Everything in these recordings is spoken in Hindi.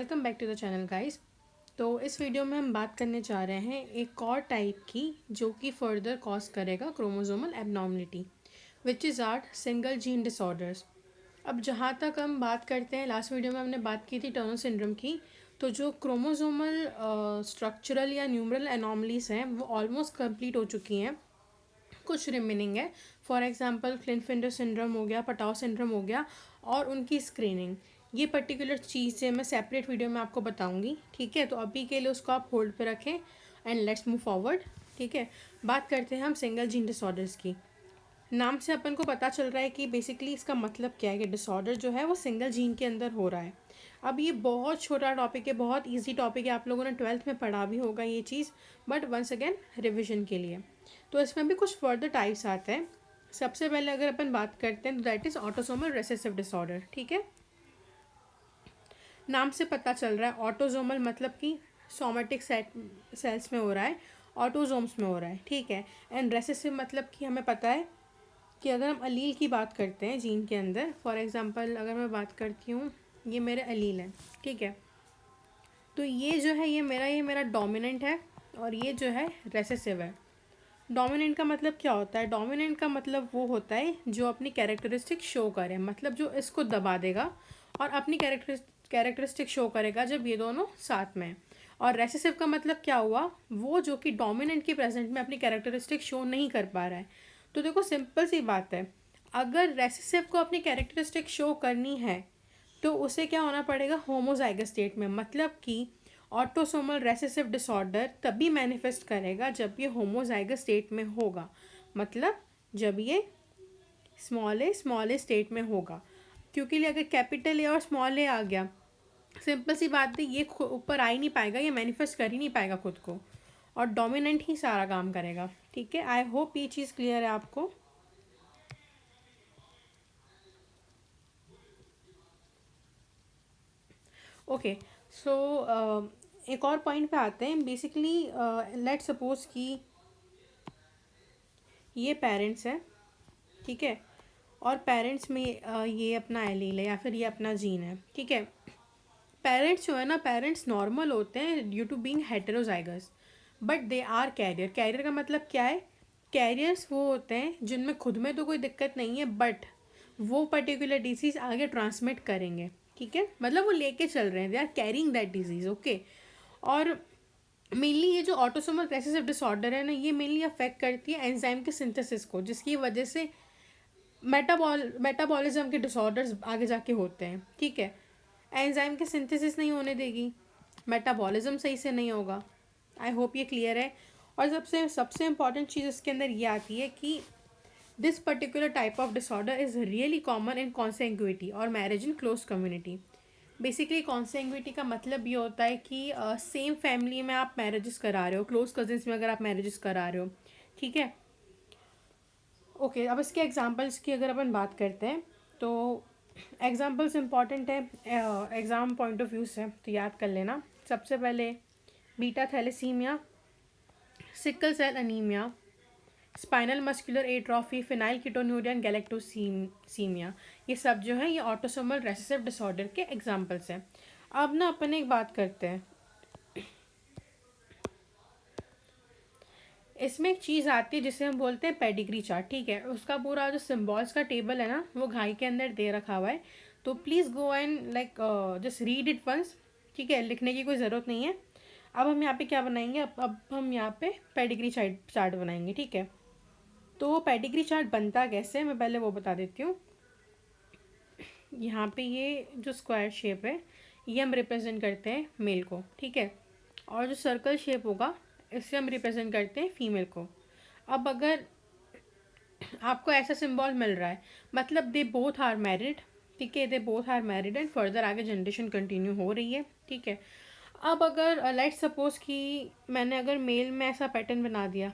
Welcome back to the channel guys. तो इस वीडियो में हम बात करने जा रहे हैं एक और टाइप की जो कि फर्दर कॉज करेगा chromosomal abnormality which is are single gene disorders. अब जहाँ तक हम बात करते हैं, लास्ट वीडियो में हमने बात की थी टर्नर सिंड्रोम की। तो जो क्रोमोसोमल स्ट्रक्चरल या न्यूमरल एनॉमलीज हैं वो ऑलमोस्ट कंप्लीट हो चुकी हैं, कुछ रिमेनिंग है। फॉर एग्जांपल क्लिनफिंडर सिंड्रोम हो गया, पटाओ सिंड्रोम हो गया, और उनकी स्क्रीनिंग। ये पर्टिकुलर चीज़ें मैं सेपरेट वीडियो में आपको बताऊंगी, ठीक है। तो अभी के लिए उसको आप होल्ड पे रखें एंड लेट्स मूव फॉरवर्ड, ठीक है। बात करते हैं हम सिंगल जीन डिसऑर्डर्स की। नाम से अपन को पता चल रहा है कि बेसिकली इसका मतलब क्या है कि डिसऑर्डर जो है वो सिंगल जीन के अंदर हो रहा है। अब ये बहुत छोटा टॉपिक है, बहुत इजी टॉपिक है, आप लोगों ने 12th में पढ़ा भी होगा ये चीज़, बट वंस अगेन रिविजन के लिए। तो इसमें भी कुछ फर्दर टाइप्स आते हैं। सबसे पहले अगर अपन बात करते हैं तो that is autosomal recessive disorder, ठीक है। नाम से पता चल रहा है, ऑटोसोमल मतलब कि सोमेटिक सेल्स में हो रहा है, ऑटोजोम्स में हो रहा है, ठीक है। एंड रेसेसिव मतलब कि हमें पता है कि अगर हम अलील की बात करते हैं जीन के अंदर, फॉर एग्जांपल अगर मैं बात करती हूँ, ये मेरे अलील हैं, ठीक है। तो ये जो है ये मेरा डोमिनेंट है और ये जो है रेसेसिव है। डोमिनेंट का मतलब क्या होता है? डोमिनेंट का मतलब वो होता है जो अपनी कैरेक्टरिस्टिक शो करे, मतलब जो इसको दबा देगा और अपनी कैरेक्टरिस्टिक शो करेगा जब ये दोनों साथ में। और रेसेसिव का मतलब क्या हुआ? वो जो कि डोमिनेंट की प्रेजेंट में अपनी कैरेक्टरिस्टिक शो नहीं कर पा रहा है। तो देखो सिंपल सी बात है, अगर रेसेसिव को अपनी कैरेक्टरिस्टिक शो करनी है तो उसे क्या होना पड़ेगा? होमोजाइगस स्टेट में। मतलब कि ऑटोसोमल रेसेसिव डिसऑर्डर तभी मैनिफेस्ट करेगा जब ये होमोजाइगस स्टेट में होगा, मतलब जब ये स्मॉल ए स्टेट में होगा। क्योंकि अगर कैपिटल ए और स्मॉल ए आ गया, सिंपल सी बात है, ये ऊपर आ ही नहीं पाएगा, ये मैनिफेस्ट कर ही नहीं पाएगा खुद को, और डोमिनेंट ही सारा काम करेगा, ठीक है। आई होप ये चीज़ क्लियर है आपको। ओके, सो एक और पॉइंट पे आते हैं। बेसिकली लेट सपोज कि ये पेरेंट्स हैं, ठीक है, और पेरेंट्स में ये अपना एलील है या फिर ये अपना जीन है, ठीक है। पेरेंट्स जो है ना, पेरेंट्स नॉर्मल होते हैं due to being heterozygous, but they are carrier. Carrier का मतलब क्या है? कैरियर्स वो होते हैं जिनमें खुद में तो कोई दिक्कत नहीं है, बट वो पर्टिकुलर डिजीज़ आगे ट्रांसमिट करेंगे, ठीक है। मतलब वो लेके चल रहे हैं, they are carrying that disease, okay. और मेनली ये जो ऑटोसोमल रेसेसिव डिसऑर्डर है ना, ये मेनली अफेक्ट करती है एंजाइम के सिंथेसिस को, जिसकी वजह से मेटाबॉलिज्म के डिसऑर्डर्स आगे जाके होते हैं, ठीक है। एंजाइम के सिंथेसिस नहीं होने देगी, मेटाबॉलिज्म सही से नहीं होगा। आई होप ये क्लियर है। और सबसे सबसे इम्पॉर्टेंट चीज़ इसके अंदर ये आती है कि this particular type of disorder is really common in consanguinity और marriage in close community. Basically consanguinity का मतलब ये होता है कि सेम फैमिली में आप मैरिजेस करा रहे हो, क्लोज कजिन्स में अगर आप मैरिजेस करा रहे हो, ठीक है। ओके, अब इसके एग्जांपल्स की अगर अपन बात करते हैं तो एग्जांपल्स इंपॉर्टेंट है एग्ज़ाम पॉइंट ऑफ व्यू से, तो याद कर लेना। सबसे पहले beta thalassaemia, sickle cell anaemia, spinal muscular atrophy, phenyl ketonuria, galactosaemia, ये सब जो है ये ऑटोसोमल रेसेसिव डिसऑर्डर के एग्जांपल्स हैं। अब ना अपन एक बात करते हैं, इसमें एक चीज़ आती है जिसे हम बोलते हैं पेडिग्री चार्ट, ठीक है। उसका पूरा जो सिम्बॉल्स का टेबल है ना, वो घाई के अंदर दे रखा हुआ है, तो please go and like just read it once, ठीक है। लिखने की कोई ज़रूरत नहीं है। अब हम यहाँ पे क्या बनाएंगे? अब हम यहाँ पे पेडिग्री चार्ट बनाएंगे, ठीक है। तो वो पेडिग्री चार्ट बनता कैसे, मैं पहले वो बता देती हूँ। यहाँ पे ये जो स्क्वायर शेप है, ये हम रिप्रेजेंट करते हैं मेल को, ठीक है। और जो सर्कल शेप होगा, इससे हम रिप्रेजेंट करते हैं फीमेल को। अब अगर आपको ऐसा सिंबल मिल रहा है, मतलब दे बोथ आर मैरिड, ठीक है, they both are married and further आगे जनरेशन कंटिन्यू हो रही है, ठीक है। अब अगर लेट सपोज कि मैंने अगर मेल में ऐसा पैटर्न बना दिया,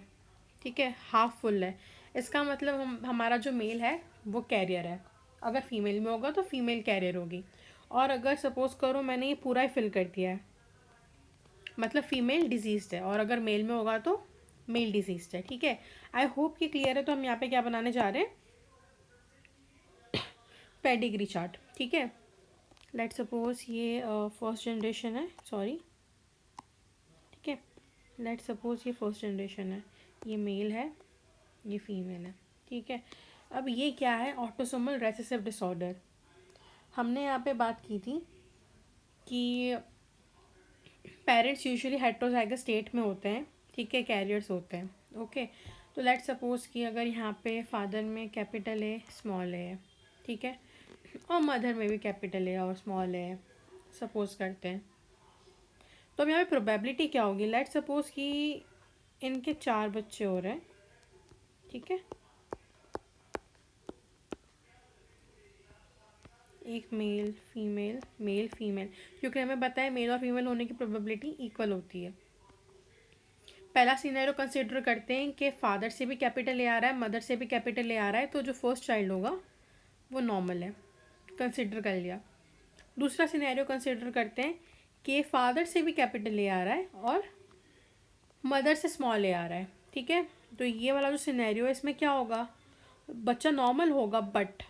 ठीक है, हाफ फुल है, इसका मतलब हमारा जो मेल है वो कैरियर है। अगर फीमेल में होगा तो फीमेल कैरियर होगी। और अगर सपोज करो मैंने ये पूरा ही फिल कर दिया है, मतलब फीमेल डिजीज्ड है, और अगर मेल में होगा तो मेल डिजीज्ड है, ठीक है। आई होप ये क्लियर है। तो हम यहाँ पे क्या बनाने जा रहे हैं? पेडिग्री चार्ट, ठीक है। लेट सपोज ये फर्स्ट जनरेशन है, सॉरी, ठीक है, लेट सपोज ये फर्स्ट जनरेशन है, ये मेल है, ये फीमेल है, ठीक है। अब ये क्या है, ऑटोसोमल रेसेसिव डिसऑर्डर। हमने यहाँ पे बात की थी कि पेरेंट्स यूजुअली हेट्रोजाइगस स्टेट में होते हैं, ठीक है, कैरियर्स होते हैं, ओके। तो लेट सपोज कि अगर यहाँ पे फादर में कैपिटल ए स्मॉल ए है, ठीक है, और मदर में भी कैपिटल ए और स्मॉल ए है, सपोज करते हैं। तो अब यहाँ पे प्रोबेबिलिटी क्या होगी, लेट सपोज कि इनके 4 बच्चे हो रहे हैं, ठीक है, एक मेल फीमेल, मेल फीमेल, क्योंकि हमें पता है मेल और फीमेल होने की प्रोबेबिलिटी इक्वल होती है। पहला सिनेरियो कंसिडर करते हैं कि फादर से भी कैपिटल ए आ रहा है, मदर से भी कैपिटल ए आ रहा है, तो जो फर्स्ट चाइल्ड होगा वो नॉर्मल है, कंसिडर कर लिया। दूसरा सिनेरियो कंसिडर करते हैं कि फादर से भी कैपिटल ए आ रहा है और मदर से स्मॉल ए आ रहा है, ठीक है। तो ये वाला जो सिनेरियो है इसमें क्या होगा, बच्चा नॉर्मल होगा but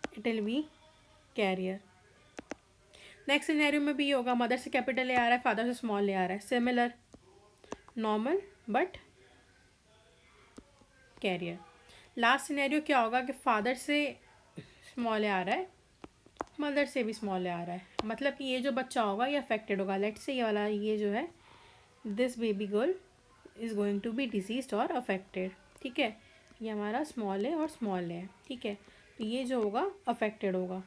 it will be carrier. Next scenario में भी ये होगा, मदर से कैपिटल ए आ रहा है, फादर से स्मॉल ए आ रहा है, similar, normal but carrier. Last scenario क्या होगा कि फादर से स्मॉल ए आ रहा है, मदर से भी स्मॉल ए आ रहा है, मतलब कि ये जो बच्चा होगा ये अफेक्टेड होगा। लेट्स से ये वाला, ये जो है, this baby girl is going to be diseased और अफेक्टेड, ठीक है। ये हमारा स्मॉल ए और स्मॉल ए है, ठीक है, तो ये जो होगा अफेक्टेड होगा।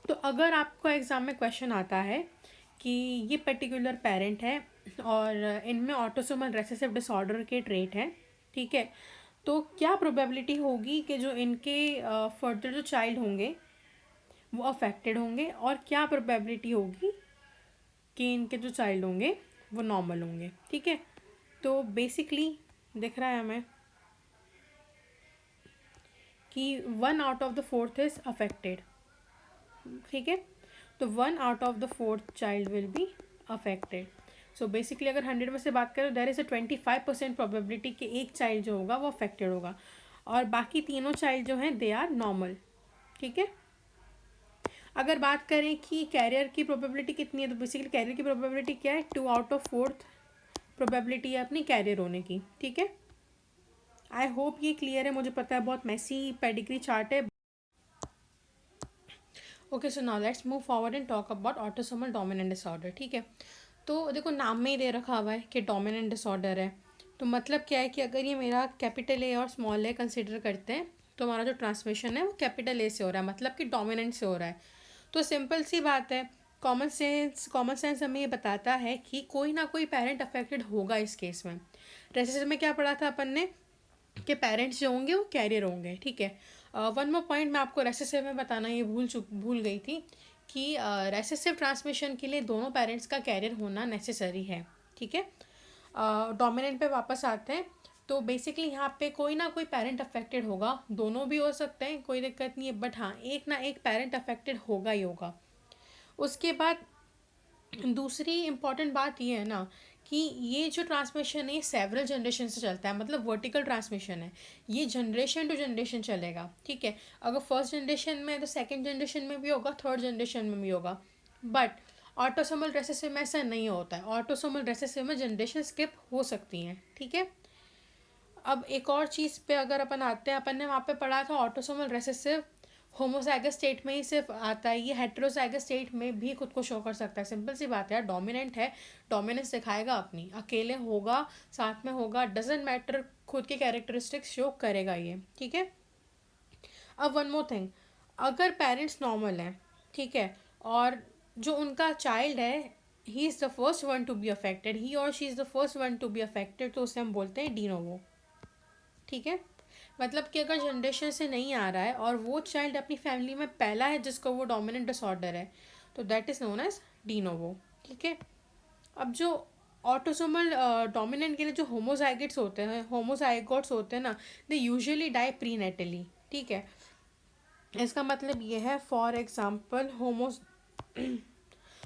तो अगर आपको एग्ज़ाम में क्वेश्चन आता है कि ये पर्टिकुलर पेरेंट है और इनमें ऑटोसोमल रेसेसिव डिसऑर्डर के ट्रेट हैं, ठीक है, तो क्या प्रोबेबिलिटी होगी कि जो इनके फर्दर जो चाइल्ड होंगे वो अफेक्टेड होंगे, और क्या प्रोबेबिलिटी होगी कि इनके जो चाइल्ड होंगे वो नॉर्मल होंगे, ठीक है। तो बेसिकली दिख रहा है हमें कि 1 out of the 4th is affected, ठीक है, तो 1 out of the 4th child will be affected. So basically अगर 100 में से बात करें, देयर इज़ अ 25% प्रोबेबिलिटी कि एक चाइल्ड जो होगा वो अफेक्टेड होगा, और बाकी तीनों चाइल्ड जो हैं दे आर नॉर्मल, ठीक है। अगर बात करें कि कैरियर की प्रोबेबिलिटी कितनी है, तो बेसिकली कैरियर की प्रोबेबिलिटी क्या है, 2 आउट ऑफ 4th प्रोबेबिलिटी है अपनी कैरियर होने की, ठीक है। आई होप ये क्लियर है, मुझे पता है बहुत मैसी पेडिग्री चार्ट है। Okay, so now let's move forward and talk about autosomal dominant disorder, ठीक है। तो देखो नाम में ही दे रखा हुआ है कि डोमिनेंट डिसऑर्डर है, तो मतलब क्या है कि अगर ये मेरा कैपिटल ए और स्मॉल ए कंसिडर करते हैं तो हमारा जो ट्रांसमिशन है वो कैपिटल ए से हो रहा है, मतलब कि डोमिनेंट से हो रहा है। तो सिंपल सी बात है, कॉमन सेंस हमें ये बताता है कि कोई ना कोई पेरेंट अफेक्टेड होगा इस केस में। रेसेसिव में क्या पढ़ा था अपन ने कि पेरेंट्स जो होंगे वो कैरियर होंगे, ठीक है। वन मोर पॉइंट मैं आपको रेसेसिव में बताना ये भूल गई थी कि रेसेसिव ट्रांसमिशन के लिए दोनों पेरेंट्स का कैरियर होना नेसेसरी है, ठीक है। डोमिनेंट पे वापस आते हैं, तो बेसिकली यहाँ पे कोई ना कोई पेरेंट अफेक्टेड होगा, दोनों भी हो सकते हैं, कोई दिक्कत नहीं है, बट हाँ एक ना एक पेरेंट अफेक्टेड होगा ही होगा। उसके बाद दूसरी इम्पॉर्टेंट बात ये है ना कि ये जो ट्रांसमिशन है ये सेवरल जनरेशन से चलता है, मतलब वर्टिकल ट्रांसमिशन है, ये जनरेशन टू जनरेशन चलेगा, ठीक है। अगर फर्स्ट जनरेशन में तो सेकंड जनरेशन में भी होगा, थर्ड जनरेशन में भी होगा, बट ऑटोसोमल रेसेसिव में ऐसा नहीं होता है। ऑटोसोमल रेसेसिव में जनरेशन स्किप हो सकती हैं, ठीक है। अब एक और चीज़ पे अगर अपन आते हैं, अपन ने वहाँ पे पढ़ा था ऑटोसोमल रेसेसिव होमोजाइगस स्टेट में ही सिर्फ आता है, ये हेट्रोजाइगस स्टेट में भी खुद को शो कर सकता है। सिंपल सी बात है यार, डोमिनेंट है, डोमिनेंस दिखाएगा अपनी, अकेले होगा साथ में होगा डजेंट मैटर, खुद के कैरेक्टरिस्टिक्स शो करेगा ये, ठीक है। अब वन मोर थिंग, अगर पेरेंट्स नॉर्मल हैं, ठीक है, और जो उनका चाइल्ड है he is the first one to be affected, he और she is the first one to be affected, तो उसे हम बोलते हैं डी नोवो, ठीक है। मतलब कि अगर जनरेशन से नहीं आ रहा है और वो चाइल्ड अपनी फैमिली में पहला है जिसको वो डोमिनेंट डिसऑर्डर है, तो that is known as de novo, ठीक है। अब जो ऑटोसोमल डोमिनेंट के लिए जो होमोजाइगोट्स होते हैं ना, दे यूजुअली डाई प्रीनेटली, ठीक है। इसका मतलब ये है, फॉर एग्जांपल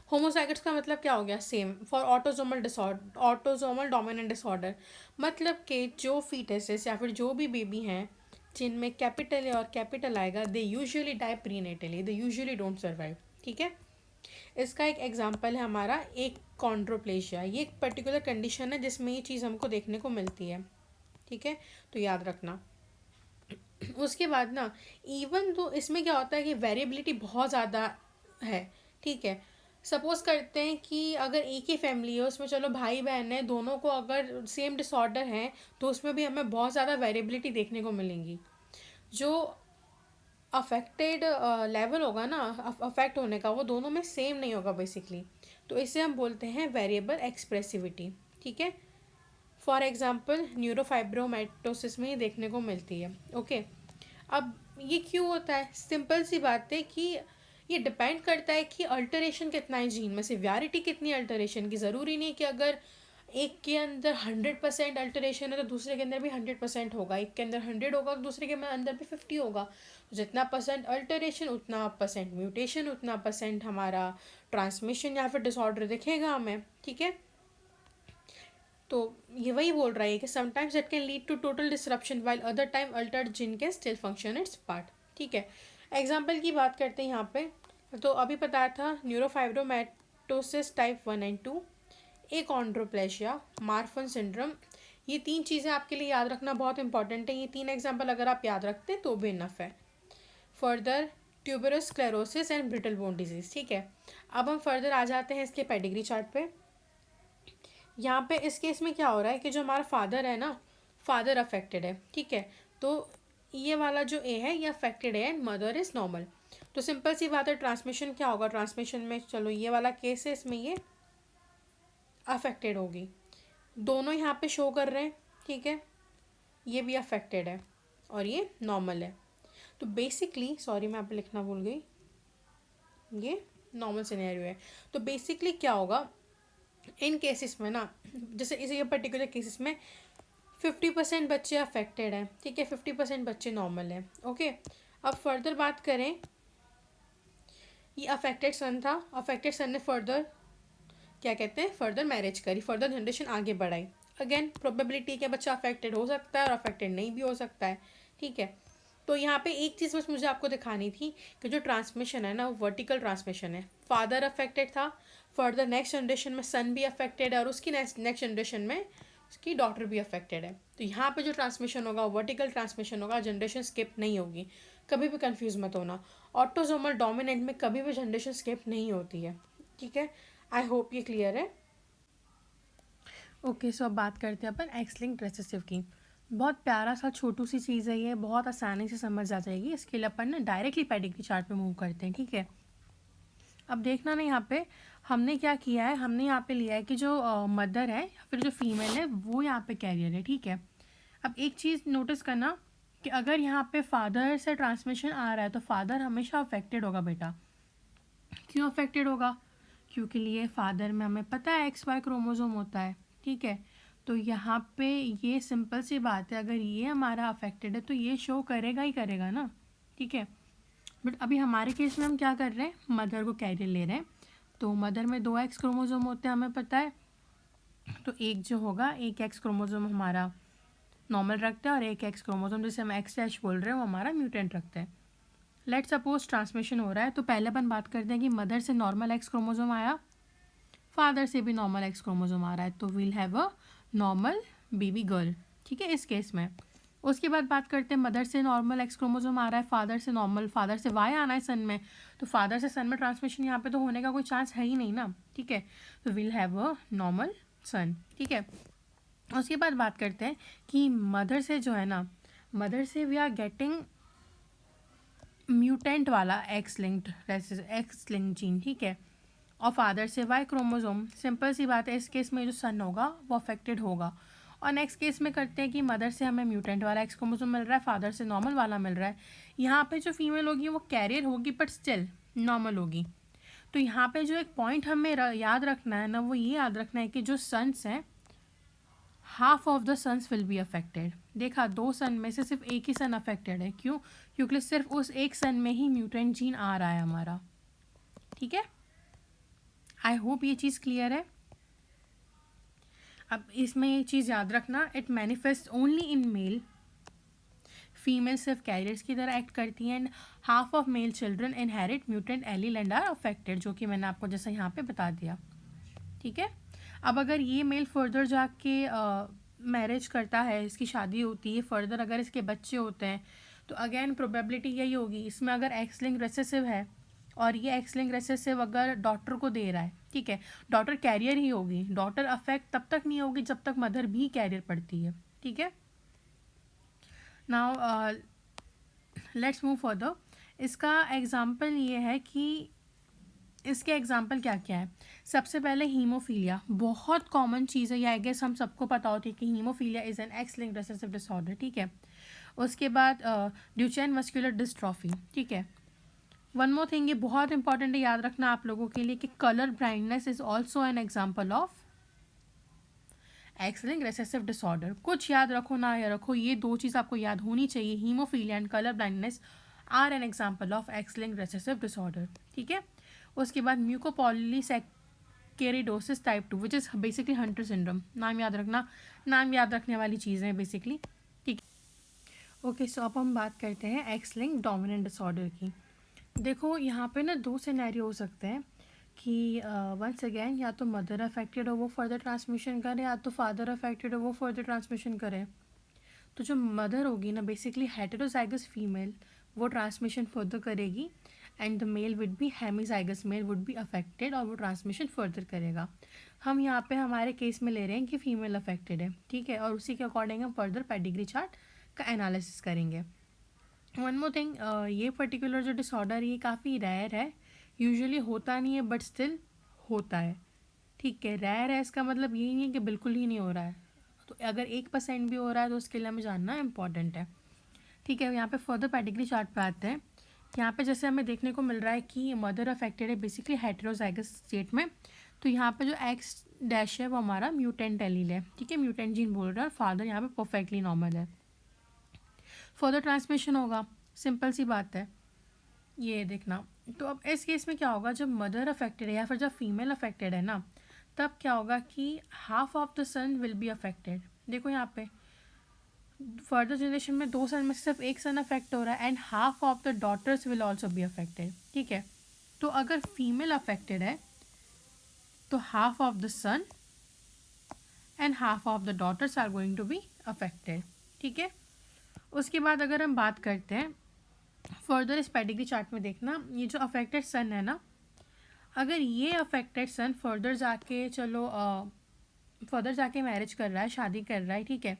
होमोजाइगोट्स का मतलब क्या हो गया, same for autosomal dominant disorder, मतलब कि जो फीटसेस या फिर जो भी बेबी हैं, जिनमें कैपिटल ए और कैपिटल आएगा they usually die prenatally, they usually don't survive. ठीक है, इसका एक एग्जांपल है हमारा एक कॉन्ड्रोप्लेशिया। ये एक पर्टिकुलर कंडीशन है जिसमें ये चीज़ हमको देखने को मिलती है। ठीक है, तो याद रखना। उसके बाद ना, इवन तो इसमें क्या होता है कि वेरिएबिलिटी बहुत ज़्यादा है। ठीक है, सपोज करते हैं कि अगर एक ही फैमिली है, उसमें चलो भाई बहन है, दोनों को अगर सेम डिसऑर्डर है तो उसमें भी हमें बहुत ज़्यादा वेरिएबिलिटी देखने को मिलेंगी। जो अफेक्टेड लेवल होगा ना अफेक्ट होने का, वो दोनों में सेम नहीं होगा बेसिकली। तो इसे हम बोलते हैं वेरिएबल एक्सप्रेसिविटी। ठीक है, फॉर एग्जांपल न्यूरोफाइब्रोमेटोसिस में ये देखने को मिलती है। ओके, अब ये क्यों होता है? सिंपल सी बात है कि ये डिपेंड करता है कि अल्टरेशन कितना है जीन में, सिवियरिटी कितनी है अल्टरेशन की। ज़रूरी नहीं कि अगर एक के अंदर 100% अल्टरेशन है तो दूसरे के अंदर भी 100% होगा। एक के अंदर 100 होगा तो दूसरे के अंदर भी 50 होगा। जितना परसेंट अल्टरेशन उतना परसेंट म्यूटेशन, उतना परसेंट हमारा ट्रांसमिशन या फिर डिसऑर्डर दिखेगा हमें। ठीक है, तो ये वही बोल रहा है कि sometimes it can lead to total disruption while other time altered gene can still function its part. ठीक है, एग्जाम्पल की बात करते हैं यहाँ पे। तो अभी बताया था neurofibromatosis type 1 and 2, एकॉन्ड्रोप्लेशिया, Marfan syndrome. ये 3 चीज़ें आपके लिए याद रखना बहुत इंपॉर्टेंट है। ये 3 एग्जाम्पल अगर आप याद रखते हैं तो भी इनफ है। Further tuberous sclerosis and brittle bone disease. ठीक है, अब हम फर्दर आ जाते हैं इसके पेडिग्री चार्ट पे। यहाँ पे इस केस में क्या हो रहा है कि जो हमारा फादर है ना, फादर अफेक्टेड है। ठीक है, तो ये वाला जो ए है ये अफेक्टेड है एंड मदर इज़ नॉर्मल। तो सिंपल सी बात है, ट्रांसमिशन क्या होगा? ट्रांसमिशन में चलो ये वाला केस है, इसमें ये अफेक्टेड होगी। दोनों यहाँ पे शो कर रहे हैं। ठीक है, ये भी अफेक्टेड है और ये नॉर्मल है। तो बेसिकली, सॉरी मैं यहाँ पे लिखना भूल गई, ये नॉर्मल सिनेरियो है। तो बेसिकली क्या होगा इन केसेस में ना, जैसे इस ये पर्टिकुलर केसेस में 50% बच्चे अफेक्टेड हैं। ठीक है, 50% बच्चे नॉर्मल हैं। ओके, अब फर्दर बात करें, ये अफेक्टेड सन था। अफेक्टेड सन ने फर्दर क्या कहते हैं, फर्दर मैरिज करी, फर्दर जनरेशन आगे बढ़ाई। अगेन प्रोबेबिलिटी कि बच्चा अफेक्टेड हो सकता है और अफेक्टेड नहीं भी हो सकता है। ठीक है, तो यहाँ पे एक चीज़ बस मुझे आपको दिखानी थी कि जो ट्रांसमिशन है ना वो वर्टिकल ट्रांसमिशन है। फादर अफेक्टेड था, फर्दर नेक्स्ट जनरेशन में सन भी अफेक्टेड है और उसकी नेक्स्ट जनरेशन में उसकी डॉटर भी अफेक्टेड है। तो यहाँ पे जो ट्रांसमिशन होगा वर्टिकल ट्रांसमिशन होगा, जनरेशन स्किप नहीं होगी। कभी भी कंफ्यूज मत होना, ऑटोजोमल डोमिनेंट में कभी भी जनरेशन स्किप नहीं होती है। ठीक है, आई होप ये क्लियर है। ओके, सो अब बात करते हैं अपन एक्स लिंक्ड रिसेसिव की। बहुत प्यारा सा छोटू सी चीज़ है ये, बहुत आसानी से समझ आ जाएगी। इसके लिए अपन ना डायरेक्टली पेडिग्री चार्ट पे मूव करते हैं। ठीक है, अब देखना ना यहाँ पे हमने क्या किया है, हमने यहाँ पे लिया है कि जो मदर है या फिर जो फीमेल है वो यहाँ पे कैरियर है। ठीक है, अब एक चीज़ नोटिस करना कि अगर यहाँ पे फादर से ट्रांसमिशन आ रहा है तो फादर हमेशा अफेक्टेड होगा बेटा। क्यों अफेक्टेड होगा? क्योंकि लिए फादर में हमें पता है XY क्रोमोसोम होता है। ठीक है, तो यहाँ पे ये सिंपल सी बात है, अगर ये हमारा अफेक्टेड है तो ये शो करेगा ही करेगा ना। ठीक है, बट अभी हमारे केस में हम क्या कर रहे हैं, मदर को कैरियर ले रहे हैं। तो मदर में 2 X क्रोमोसोम होते हैं हमें पता है। तो एक जो होगा, एक X क्रोमोसोम हमारा नॉर्मल रखता है और एक X क्रोमोसोम जिसे हम X' बोल रहे हैं वो हमारा म्यूटेंट रखता है। लेट सपोज ट्रांसमिशन हो रहा है, तो पहले अपन बात करते हैं कि मदर से नॉर्मल X क्रोमोसोम आया, फादर से भी नॉर्मल X क्रोमोसोम आ रहा है, तो we'll have a normal baby girl. ठीक है, इस केस में। उसके बाद बात करते हैं मदर से नॉर्मल X क्रोमोसोम आ रहा है, फादर से नॉर्मल, फादर से Y आना है सन में, तो फादर से सन में ट्रांसमिशन यहाँ पे तो होने का कोई चांस है ही नहीं ना। ठीक है, तो we'll have a normal son. ठीक है, उसके बाद बात करते हैं कि मदर से जो है ना, मदर से वी आर गेटिंग म्यूटेंट वाला एक्स लिंक्ड जीन। ठीक है, और फादर से वाई क्रोमोसोम। सिंपल सी बात है, इस केस में जो सन होगा वो अफेक्टेड होगा। और नेक्स्ट केस में करते हैं कि मदर से हमें म्यूटेंट वाला एक्स क्रोमोसोम मिल रहा है, फादर से नॉर्मल वाला मिल रहा है। यहाँ पे जो फीमेल होगी वो कैरियर होगी बट स्टिल नॉर्मल होगी। तो यहाँ पे जो एक पॉइंट हमें याद रखना है ना, वो ये याद रखना है कि जो सन्स हैं, half of the sons will be affected. देखा, 2 सन में से सिर्फ एक ही सन अफेक्टेड है। क्यों? क्योंकि सिर्फ उस एक सन में ही म्यूटेंट जीन आ रहा है हमारा। ठीक है, आई होप ये चीज़ क्लियर है। अब इसमें ये चीज़ याद रखना, it manifest only in male, female सिर्फ कैरियर्स की तरह एक्ट करती हैं and half of male children inherit mutant allele and are affected, जो कि मैंने आपको जैसे यहाँ पे बता दिया, ठीक है। अब अगर ये मेल फर्दर जाके मैरिज करता है, इसकी शादी होती है, फर्दर अगर इसके बच्चे होते हैं, तो अगेन प्रोबेबिलिटी यही होगी इसमें, अगर एक्स लिंक रिसेसिव है और ये एक्स लिंक रिसेसिव अगर डॉटर को दे रहा है, ठीक है, डॉटर कैरियर ही होगी, डॉटर अफेक्ट तब तक नहीं होगी जब तक मदर भी कैरियर पड़ती है, ठीक है। Now let's move further. इसका एग्जाम्पल ये है कि इसके एग्जाम्पल क्या क्या है। सबसे पहले हीमोफीलिया, बहुत कॉमन चीज़ है, ये आई गेस हम सबको पता होती है कि haemophilia is an x linked recessive disorder, ठीक है। उसके बाद ड्यूचेन मस्कुलर डिस्ट्रॉफी, ठीक है। वन मोर थिंग, ये बहुत इंपॉर्टेंट है याद रखना आप लोगों के लिए कि colour blindness is also an example of X linked recessive disorder. कुछ याद रखो ना या रखो, ये दो चीज़ आपको याद होनी चाहिए, haemophilia and colour blindness are an example of X linked recessive disorder, ठीक है। उसके बाद mucopolysaccharidosis type 2 which is basically Hunter syndrome, नाम याद रखना, नाम याद रखने वाली चीज़ें बेसिकली, ठीक। ओके, सो अब हम बात करते हैं एक्स लिंक्ड डोमिनेंट डिसऑर्डर की। देखो यहाँ पे ना दो सिनेरियो हो सकते हैं कि वंस अगेन या तो मदर अफेक्टेड हो वो फर्दर ट्रांसमिशन करे, या तो फादर अफेक्टेड हो वो फर्दर ट्रांसमिशन करे। तो जो मदर होगी ना बेसिकली हेटेरोजाइगस फीमेल, वो ट्रांसमिशन फर्दर करेगी and the male would be hemizygous male would be affected और वो ट्रांसमिशन फर्दर करेगा। हम यहाँ पे हमारे केस में ले रहे हैं कि फीमेल अफेक्टेड है, ठीक है, और उसी के अकॉर्डिंग हम फर्दर पेडिग्री चार्ट का एनालिसिस करेंगे। वन मोर थिंग, ये पर्टिकुलर जो डिसऑर्डर ये काफ़ी रेयर है, यूजुअली होता नहीं है बट स्टिल होता है, ठीक है। रेयर है इसका मतलब यही नहीं है कि बिल्कुल ही नहीं हो रहा है, तो अगर 1% भी हो रहा है तो उसके लिए हमें जानना इम्पॉर्टेंट है, ठीक है। यहाँ पे फर्दर पेडिग्री चार्ट पे आते हैं। यहाँ पे जैसे हमें देखने को मिल रहा है कि मदर अफेक्टेड है बेसिकली हेटेरोजाइगस स्टेट में, तो यहाँ पे जो एक्स डैश है वो हमारा म्यूटेंट एलील है, ठीक है, म्यूटेंट जीन बोल रहा है, और फादर यहाँ पे परफेक्टली नॉर्मल है। फर्दर ट्रांसमिशन होगा, सिंपल सी बात है, ये देखना। तो अब इस केस में क्या होगा, जब मदर अफेक्टेड है या फिर जब फीमेल अफेक्टेड है ना, तब क्या होगा कि half of the son will be affected. देखो यहाँ पे फर्दर जनरेशन में 2 सन में सिर्फ 1 सन अफेक्ट हो रहा है and half of the daughters will also be affected, ठीक है। तो अगर फीमेल अफेक्टेड है तो half of the son and half of the daughters are going to be affected, ठीक है। उसके बाद अगर हम बात करते हैं फर्दर इस पेडिग्री चार्ट में देखना, ये जो अफेक्टेड सन है ना, अगर ये अफेक्टेड सन फर्दर जाके चलो फर्दर जाके मैरिज कर रहा है, शादी कर रहा है, ठीक है,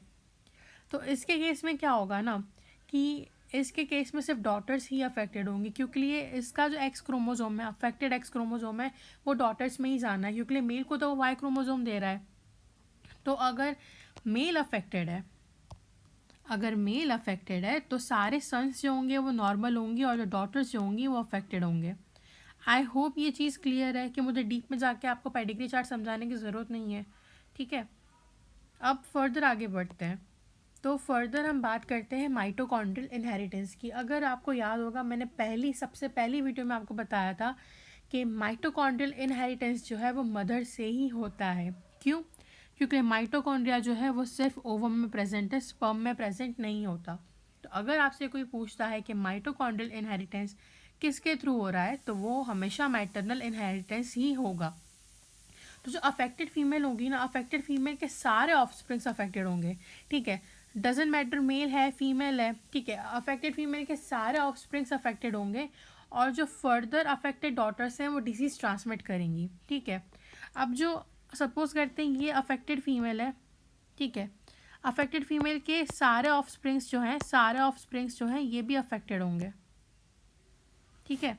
तो इसके केस में क्या होगा ना कि इसके केस में सिर्फ डॉटर्स ही अफेक्टेड होंगी, क्योंकि ये इसका जो एक्स क्रोमोजोम है, अफेक्टेड एक्स क्रोमोजोम है, वो डॉटर्स में ही जाना है, क्योंकि मेल को तो वो वाई क्रोमोजोम दे रहा है। तो अगर मेल अफेक्टेड है, अगर मेल अफेक्टेड है तो सारे सन्स जो होंगे वो नॉर्मल होंगी और जो डॉटर्स जो होंगी वो अफेक्टेड होंगे। आई होप ये चीज़ क्लियर है कि मुझे डीप में जाके आपको पेडिग्री चार्ट समझाने की ज़रूरत नहीं है, ठीक है। अब फर्दर आगे बढ़ते हैं। तो फर्दर हम बात करते हैं माइटोकॉन्ड्रियल इनहेरिटेंस की। अगर आपको याद होगा मैंने सबसे पहली वीडियो में आपको बताया था कि माइटोकॉन्ड्रियल इनहेरिटेंस जो है वो मदर से ही होता है। क्यों? क्योंकि माइटोकॉन्ड्रिया जो है वो सिर्फ ओवम में प्रेजेंट है, स्पर्म में प्रेजेंट नहीं होता। तो अगर आपसे कोई पूछता है कि माइटोकॉन्ड्रियल इनहेरिटेंस किसके थ्रू हो रहा है, तो वो हमेशा मैटरनल इनहेरिटेंस ही होगा। तो जो अफेक्टेड फीमेल होगी ना, अफेक्टेड फीमेल के सारे ऑफस्प्रिंग्स अफेक्टेड होंगे, ठीक है, डजेंट मैटर मेल है फीमेल है, ठीक है, अफेक्टेड फीमेल के सारे ऑफस्प्रिंग्स अफेक्टेड होंगे और जो फर्दर अफेक्टेड डॉटर्स हैं वो डिसीज़ ट्रांसमिट करेंगी, ठीक है। अब जो सपोज करते हैं ये अफेक्टेड फीमेल है, ठीक है, अफेक्टेड फीमेल के सारे ऑफस्प्रिंग्स जो हैं ये भी अफेक्टेड होंगे, ठीक है।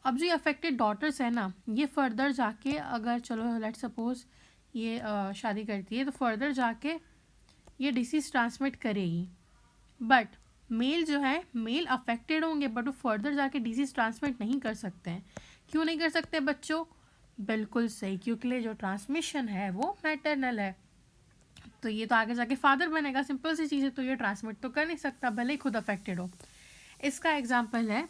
अब जो ये अफेक्टेड डॉटर्स है ना, ये फर्दर जाके अगर चलो लेट्स सपोज ये शादी करती है तो फर्दर जाके ये डिसीज़ ट्रांसमिट करेगी, बट मेल जो है मेल अफेक्टेड होंगे बट वो फर्दर जाके डिसीज़ ट्रांसमिट नहीं कर सकते हैं। क्यों नहीं कर सकते बच्चों? बिल्कुल सही, क्योंकि जो ट्रांसमिशन है वो मैटरनल है, तो ये तो आगे जाके फादर बनेगा, सिंपल सी चीज़ है, तो ये ट्रांसमिट तो कर नहीं सकता भले ही खुद अफेक्टेड हो। इसका एग्जाम्पल है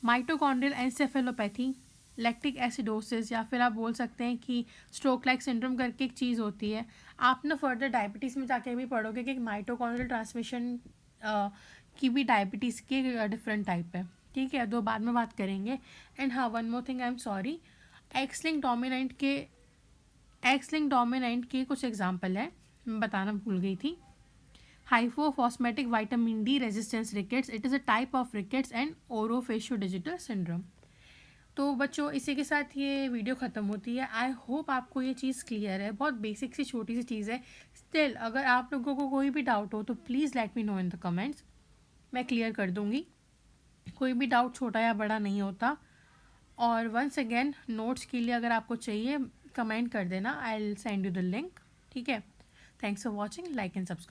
माइटोकॉन्ड्रियल एन्सेफेलोपैथी, लैक्टिक एसिडोसिस, या फिर आप बोल सकते हैं कि स्ट्रोक लाइक सिंड्रोम करके एक चीज़ होती है। आप ना फर्दर डायबिटीज़ में जाके भी पढ़ोगे कि माइटोकॉन्ड्रियल ट्रांसमिशन की भी डायबिटीज़ के डिफरेंट टाइप है, ठीक है, दो बाद में बात करेंगे। एंड हाँ, one more thing, I am sorry, X link dominant के कुछ एग्जाम्पल है, मैं बताना भूल गई थी। Hypophosphatemic vitamin D resistance rickets, it is a type of rickets, and orofaciodigital syndrome. तो बच्चों, इसी के साथ ये वीडियो ख़त्म होती है। आई होप आपको ये चीज़ क्लियर है, बहुत बेसिक सी छोटी सी चीज़ है। स्टिल अगर आप लोगों को कोई भी डाउट हो तो please let me know in the comments, मैं क्लियर कर दूँगी। कोई भी डाउट छोटा या बड़ा नहीं होता। और वंस अगेन, नोट्स के लिए अगर आपको चाहिए कमेंट कर देना, I will send you the link, ठीक है। Thanks for watching, like and subscribe.